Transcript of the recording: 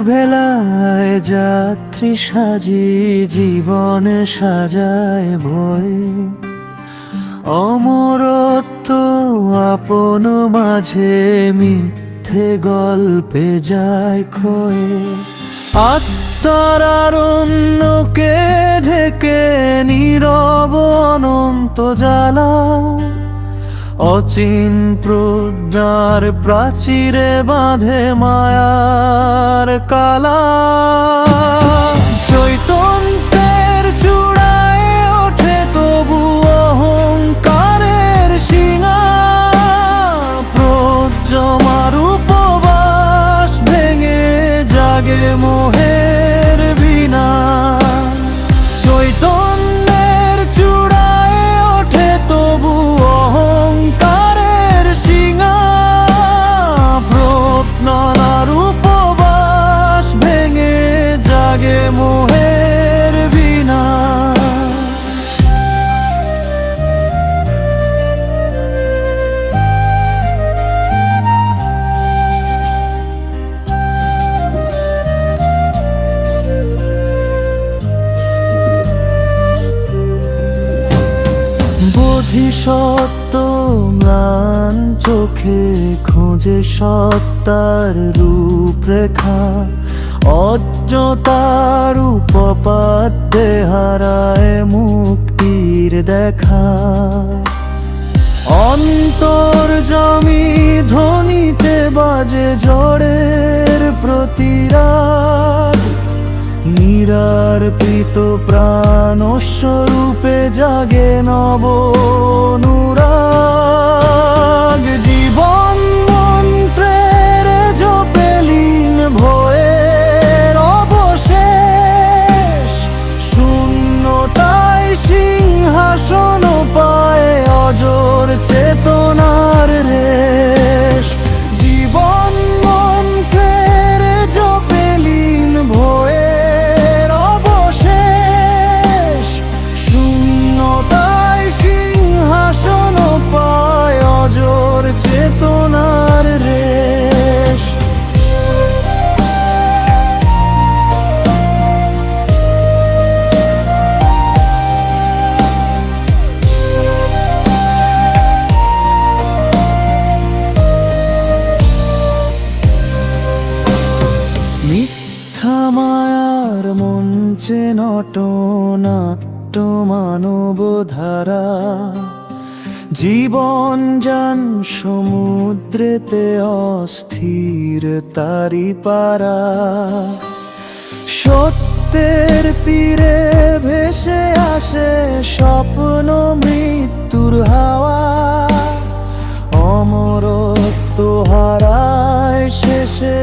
ভেলায় যাত্রী সাজি জীবন সাজায় ভয়, অমরত্ব আপন মাঝে মিথ্যে গল্পে যায় ক্ষয়ে। আত্মার অরণ্যকে ঢেকে নীরব অনন্ত জ্বালা, অচিন প্রজ্ঞার প্রাচীরে বাঁধে মায়ার কালা। চৈতন্যের চূড়ায় ওঠে তবু অহংকারের শিঙা, প্রজ্ঞমার উপবাস ভেঙে জাগে মোহের বিনা। চৈতন্যের চূড়ায় ওঠে তবু অহংকারের শিঙা, প্রজ্ঞার উপবাস ভেঙে জাগে মোহের বিনা। বোধিসত্ত্ব ম্লান চোখে খোঁজে সত্তার রূপরেখা, অজ্ঞতার উপপাদ্যে হারায় মুক্তির দেখা। অন্তর্যামী ধ্বনিতে বাজে ঝড়ের প্রতিরাগ, নিরার্পিত প্রাণ স্বরূপে জাগে নব অনুরাগ। জীবন মন্ত্রের জপে লীন ভয়ের অবশেষ, শূন্যতায় সিংহাসন পায় অজর চেতনার রেশ। জীবন মন্ত্রের জপে লীন ভয়ের অবশেষ, শূন্যতায় সিংহাসন পায় অজর চেতনার রেশ। মিথ্যা মায়ার মঞ্চে নটনাট্য মানব ধারা, জীবন যান সমুদ্রেতে অস্থির তারি পারা। সত্যের তীরে ভেসে আসে স্বপ্ন মৃত্যুর হাওয়া, অমরত্ব হারায় শেষে